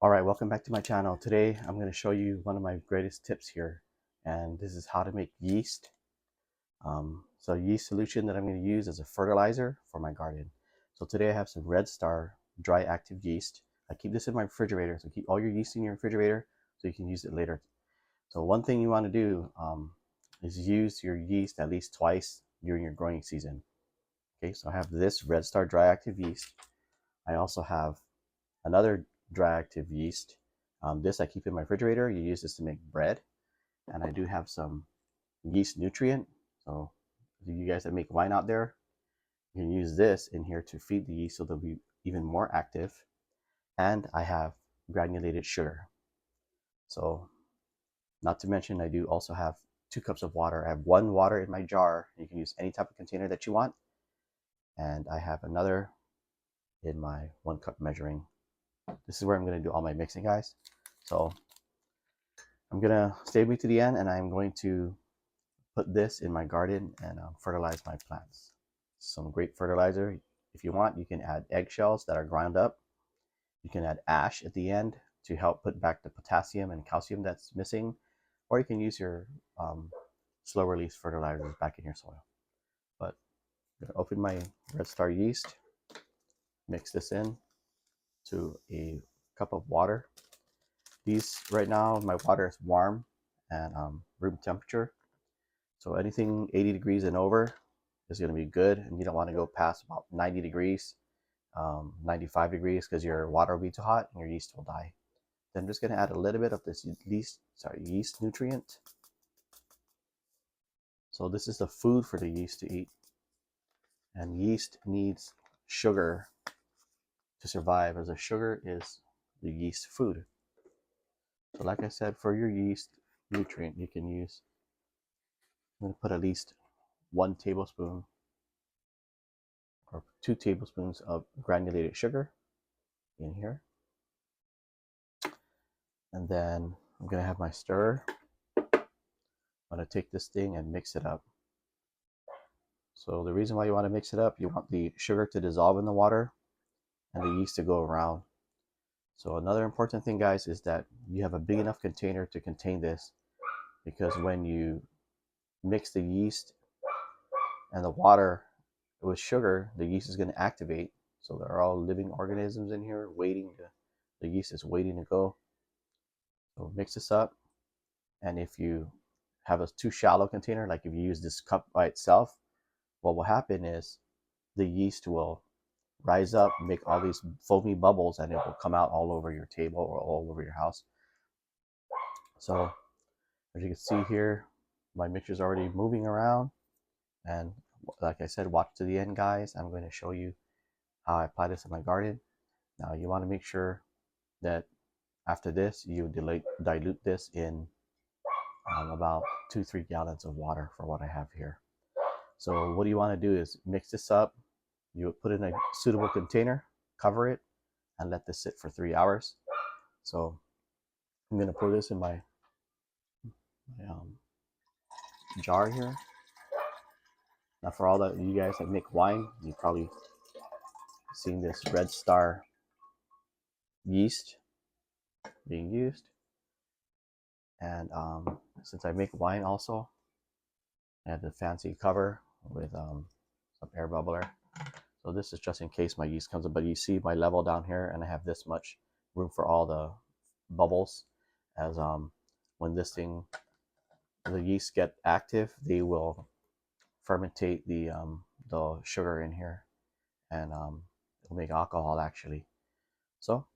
Alright, welcome back to my channel. Today I'm going to show you one of my greatest tips here, and this is how to make yeast. So yeast solution that I'm going to use as a fertilizer for my garden. So today I have some Red Star dry active yeast. I keep this in my refrigerator, so keep all your yeast in your refrigerator so you can use it later. So one thing you want to do is use your yeast at least twice during your growing season. Okay, so I have this Red Star dry active yeast. I also have another dry active yeast. This I keep in my refrigerator. You use this to make bread. And I do have some yeast nutrient. So you guys that make wine out there, you can use this in here to feed the yeast so they'll be even more active. And I have granulated sugar. So not to mention, I do also have 2 cups of water. I have 1 water in my jar. You can use any type of container that you want. And I have another in my 1 cup measuring. This is where I'm going to do all my mixing, guys. So I'm going to stay with me to the end, and I'm going to put this in my garden and fertilize my plants. Some great fertilizer. If you want, you can add eggshells that are ground up. You can add ash at the end to help put back the potassium and calcium that's missing, or you can use your slow release fertilizers back in your soil. But I'm going to open my Red Star yeast, mix this in to a cup of water. These right now, my water is warm and room temperature. So anything 80 degrees and over is going to be good, and you don't want to go past about 90 degrees, 95 degrees, because your water will be too hot and your yeast will die. Then I'm just going to add a little bit of this yeast nutrient. So this is the food for the yeast to eat, and yeast needs sugar to survive, as the sugar is the yeast food. So like I said, for your yeast nutrient, you can use, I'm going to put at least 1 tablespoon or 2 tablespoons of granulated sugar in here. And then I'm going to have my stirrer. I'm going to take this thing and mix it up. So the reason why you want to mix it up, you want the sugar to dissolve in the water and the yeast to go around. So another important thing, guys, is that you have a big enough container to contain this, because when you mix the yeast and the water with sugar, the yeast is going to activate. So there are all living organisms in here waiting to, the yeast is waiting to go. So mix this up, and if you have a too shallow container, like if you use this cup by itself, what will happen is the yeast will rise up, make all these foamy bubbles, and it will come out all over your table or all over your house. So as you can see here, my mixture is already moving around, and like I said, watch to the end, guys. I'm going to show you how I apply this in my garden. Now you want to make sure that after this you dilute this in about 2-3 gallons of water for what I have here. So what you want to do is mix this up. You put it in a suitable container, cover it, and let this sit for 3 hours. So I'm going to pour this in my jar here. Now for all that you guys that make wine, you've probably seen this Red Star yeast being used. And since I make wine also, I have the fancy cover with some air bubbler. So this is just in case my yeast comes up, but you see my level down here, and I have this much room for all the bubbles. As when this thing, the yeast get active, they will fermentate the sugar in here, and it'll make alcohol actually. So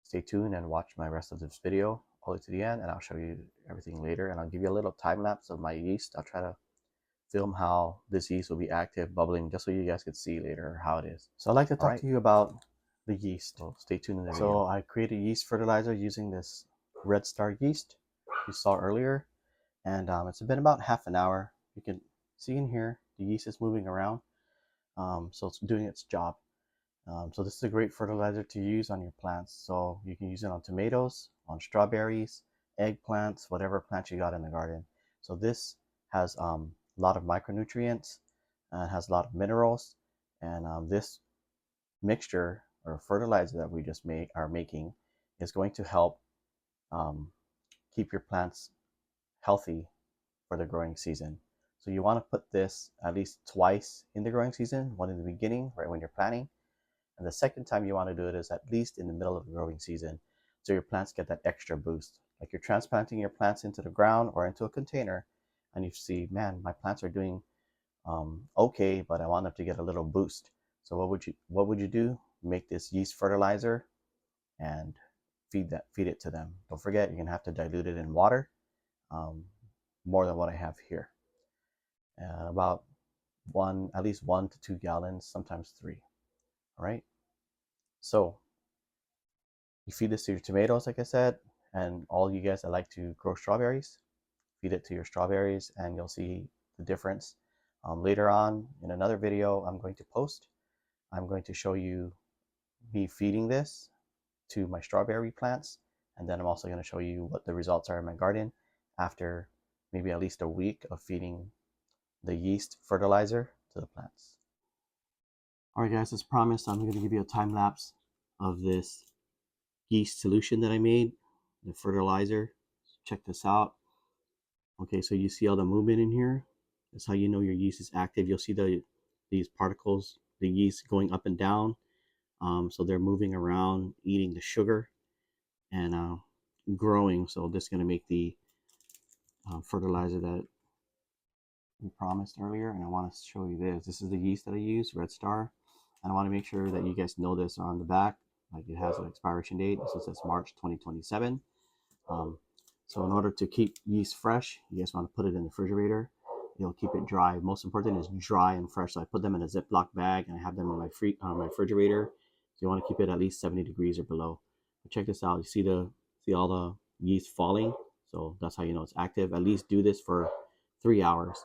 stay tuned and watch my rest of this video all the way to the end, and I'll show you everything later, and I'll give you a little time lapse of my yeast. I'll try to film how this yeast will be active, bubbling, just so you guys can see later how it is. So I'd like to talk to you about the yeast. So stay tuned in the video. So I created yeast fertilizer using this Red Star yeast you saw earlier, and it's been about half an hour. You can see in here the yeast is moving around, so it's doing its job. So this is a great fertilizer to use on your plants. So you can use it on tomatoes, on strawberries, eggplants, whatever plant you got in the garden. So this has a lot of micronutrients, has a lot of minerals, and this mixture or fertilizer that we just are making is going to help keep your plants healthy for the growing season. So you want to put this at least twice in the growing season, one in the beginning, right when you're planting, and the second time you want to do it is at least in the middle of the growing season, so your plants get that extra boost. Like you're transplanting your plants into the ground or into a container, and you see, man, my plants are doing okay, but I want them to get a little boost. So what would you do? Make this yeast fertilizer and feed it to them. Don't forget, you're gonna have to dilute it in water, um, more than what I have here. About at least 1 to 2 gallons, sometimes 3. All right. So you feed this to your tomatoes, like I said, and all you guys that like to grow strawberries, feed it to your strawberries, and you'll see the difference. Later on in another video I'm going to post, I'm going to show you me feeding this to my strawberry plants, and then I'm also going to show you what the results are in my garden after maybe at least a week of feeding the yeast fertilizer to the plants. All right, guys, as promised, I'm going to give you a time lapse of this yeast solution that I made, the fertilizer. Check this out. Okay, so you see all the movement in here. That's how you know your yeast is active. You'll see these particles, the yeast going up and down. So they're moving around, eating the sugar and growing. So this is going to make the fertilizer that we promised earlier. And I want to show you this. This is the yeast that I use, Red Star. And I want to make sure that you guys know this on the back. Like it has an expiration date. This says March 2027. So in order to keep yeast fresh, you guys want to put it in the refrigerator. You'll keep it dry. Most important is dry and fresh. So I put them in a Ziploc bag and I have them in my refrigerator. So you want to keep it at least 70 degrees or below. But check this out. You see all the yeast falling. So that's how you know it's active. At least do this for 3 hours.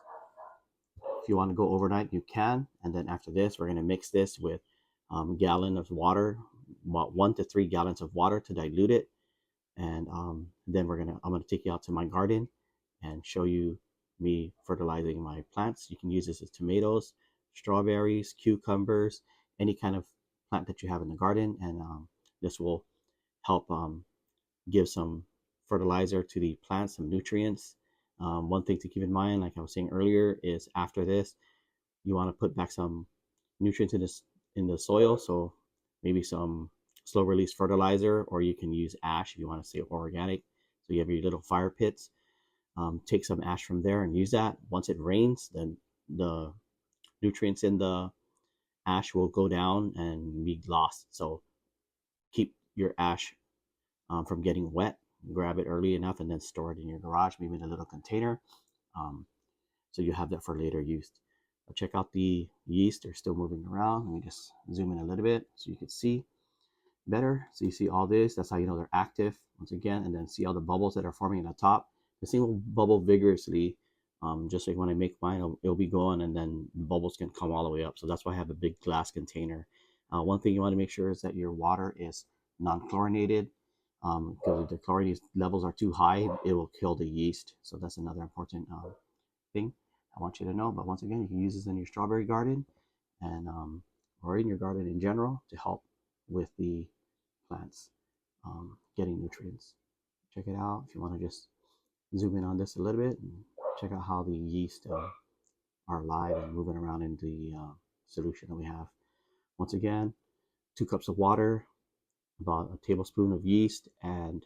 If you want to go overnight, you can. And then after this, we're going to mix this with a gallon of water, about 1 to 3 gallons of water to dilute it. And then I'm gonna take you out to my garden and show you me fertilizing my plants. You can use this as tomatoes, strawberries, cucumbers, any kind of plant that you have in the garden, and this will help give some fertilizer to the plants, some nutrients. One thing to keep in mind, like I was saying earlier, is after this, you want to put back some nutrients in the soil. So maybe some slow release fertilizer, or you can use ash if you want to stay organic. So you have your little fire pits. Take some ash from there and use that. Once it rains, then the nutrients in the ash will go down and be lost. So keep your ash from getting wet. Grab it early enough and then store it in your garage, maybe in a little container. So you have that for later use. Check out the yeast. They're still moving around. Let me just zoom in a little bit so you can see better. So you see all this. That's how you know they're active once again. And then see all the bubbles that are forming at the top. This thing will bubble vigorously. Just like when I make mine, it'll be going, and then the bubbles can come all the way up. So that's why I have a big glass container. One thing you want to make sure is that your water is non-chlorinated. Because if the chlorine levels are too high, it will kill the yeast. So that's another important thing I want you to know. But once again, you can use this in your strawberry garden and or in your garden in general to help with the plants getting nutrients. Check it out. If you want to just zoom in on this a little bit and check out how the yeast are alive and moving around in the solution that we have. Once again, 2 cups of water, about a tablespoon of yeast, and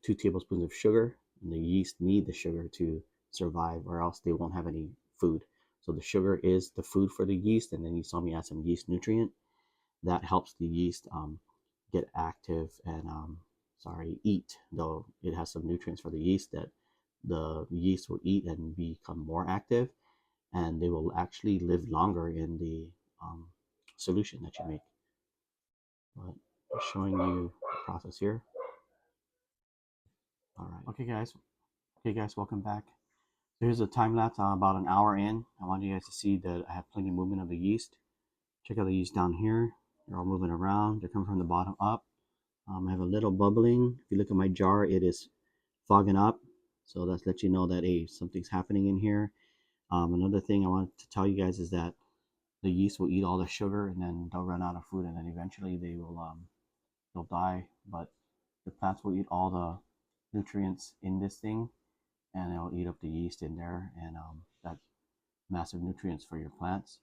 2 tablespoons of sugar. And the yeast need the sugar to survive, or else they won't have any food. So the sugar is the food for the yeast, and then you saw me add some yeast nutrient that helps the yeast get active and eat. Though it has some nutrients for the yeast that the yeast will eat and become more active, and they will actually live longer in the solution that you make. But I'm showing you the process here. All right. Okay, guys, welcome back. Here's a time lapse about an hour in. I want you guys to see that I have plenty of movement of the yeast. Check out the yeast down here. They're all moving around. They're coming from the bottom up. I have a little bubbling. If you look at my jar, it is fogging up. So that's let you know that hey, something's happening in here. Another thing I want to tell you guys is that the yeast will eat all the sugar, and then they'll run out of food, and then eventually they'll die. But the plants will eat all the nutrients in this thing, and it'll eat up the yeast in there, and that's massive nutrients for your plants.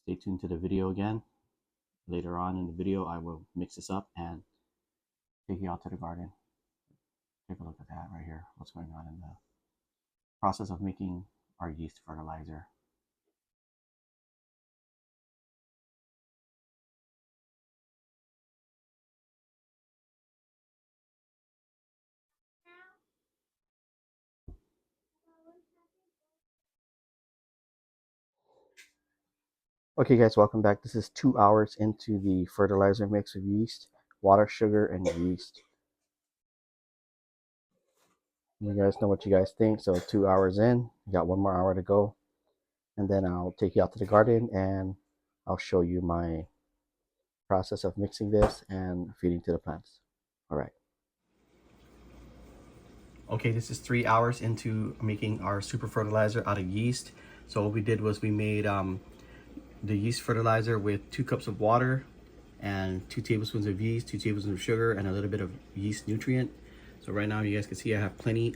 Stay tuned to the video again. Later on in the video, I will mix this up and take you out to the garden. Take a look at that right here, what's going on in the process of making our yeast fertilizer. Okay guys, welcome back. This is 2 hours into the fertilizer mix of yeast, water, sugar, and yeast. You guys know what you guys think. So 2 hours in, we got 1 more hour to go, and then I'll take you out to the garden and I'll show you my process of mixing this and feeding to the plants. All right. Okay, this is 3 hours into making our super fertilizer out of yeast. So what we did was we made the yeast fertilizer with 2 cups of water and 2 tablespoons of yeast, 2 tablespoons of sugar, and a little bit of yeast nutrient. So right now you guys can see I have plenty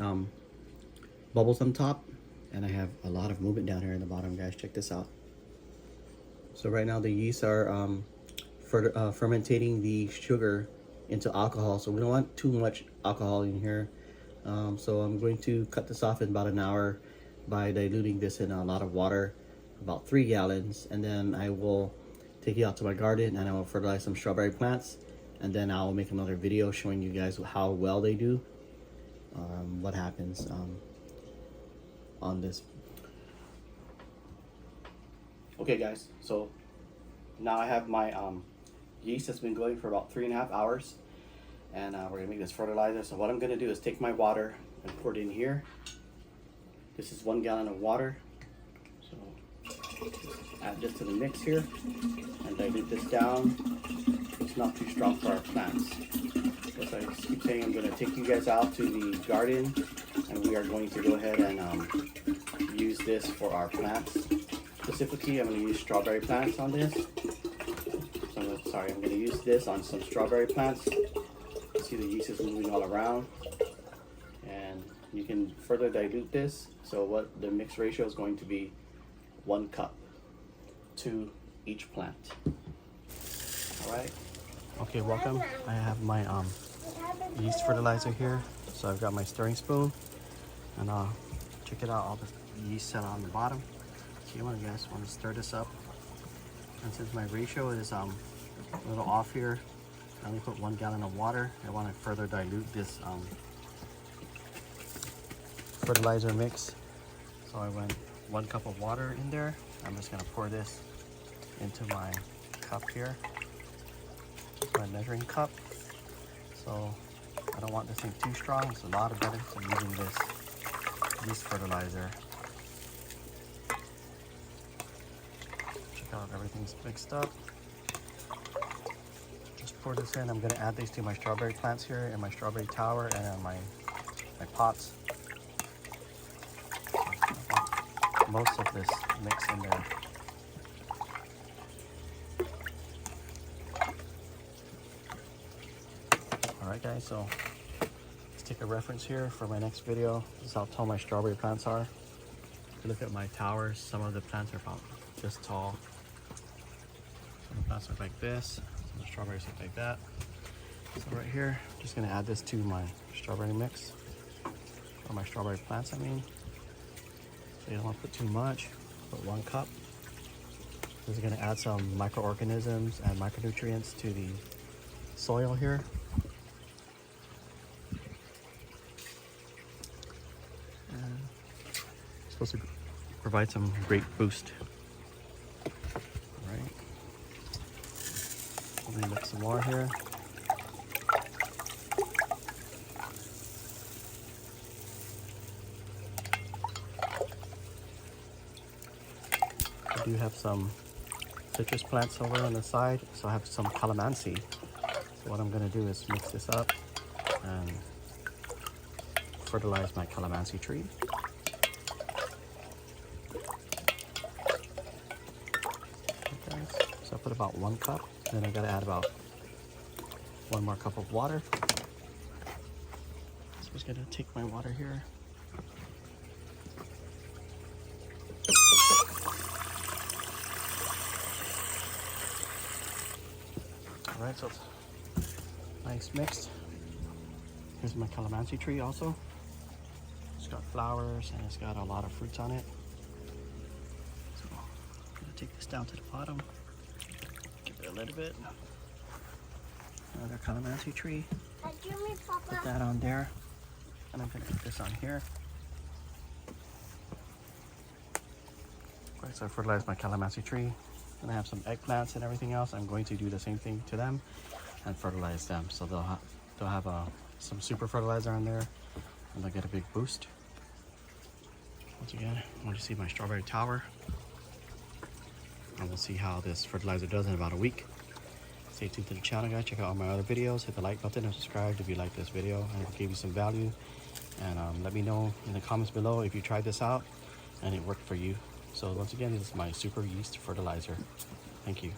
bubbles on top, and I have a lot of movement down here in the bottom, guys. Check this out. So right now the yeast are fermentating the sugar into alcohol, so we don't want too much alcohol in here. So I'm going to cut this off in about an hour by diluting this in a lot of water, about 3 gallons, and then I will take it out to my garden and I will fertilize some strawberry plants, and then I'll make another video showing you guys how well they do, what happens on this. Okay guys, so now I have my yeast that's been going for about 3.5 hours, and we're gonna make this fertilizer. So what I'm gonna do is take my water and pour it in here. This is 1 gallon of water. So add this to the mix here and dilute this down. It's not too strong for our plants. As I keep saying, I'm going to take you guys out to the garden, and we are going to go ahead and use this for our plants. Specifically, I'm going to use strawberry plants on this. So I'm going to use this on some strawberry plants. You see the yeast is moving all around, and you can further dilute this. So what the mix ratio is going to be 1 cup to each plant. All right. Okay, welcome. I have my yeast fertilizer here. So I've got my stirring spoon, and check it out, all the yeast set on the bottom. So you guys want to stir this up. And since my ratio is a little off here, I only put 1 gallon of water. I want to further dilute this fertilizer mix. So I went 1 cup of water in there. I'm just gonna pour this into my cup here. It's my measuring cup. So I don't want this thing too strong. There's a lot of benefits of using this yeast fertilizer. Check out everything's mixed up. Just pour this in. I'm gonna add these to my strawberry plants here in my strawberry tower and my pots. Most of this mix in there. Alright guys, so let's take a reference here for my next video. This is how tall my strawberry plants are. If you look at my towers, some of the plants are about this tall. Some of the plants look like this, some of the strawberries look like that. So right here, I'm just gonna add this to my strawberry mix, or my strawberry plants I mean. So you don't want to put too much, put 1 cup. This is going to add some microorganisms and micronutrients to the soil here. And it's supposed to provide some great boost. All right. Let me mix some more here. I do have some citrus plants over on the side, so I have some calamansi. So what I'm going to do is mix this up and fertilize my calamansi tree. Okay, so I put about 1 cup, then I got to add about 1 more cup of water. So I'm just gonna take my water here. All right, so it's nice mixed. Here's my calamansi tree also. It's got flowers and it's got a lot of fruits on it. So I'm gonna take this down to the bottom. Give it a little bit. Another calamansi tree. Put that on there. And I'm gonna put this on here. Right, so I fertilized my calamansi tree. And I have some eggplants and everything else. I'm going to do the same thing to them and fertilize them. So they'll have some super fertilizer on there and they'll get a big boost. Once again, I want to see my strawberry tower. And we'll see how this fertilizer does in about a week. Stay tuned to the channel, guys. Check out all my other videos. Hit the like button and subscribe if you like this video and it gave you some value. And let me know in the comments below if you tried this out and it worked for you. So once again, this is my super yeast fertilizer. Thank you.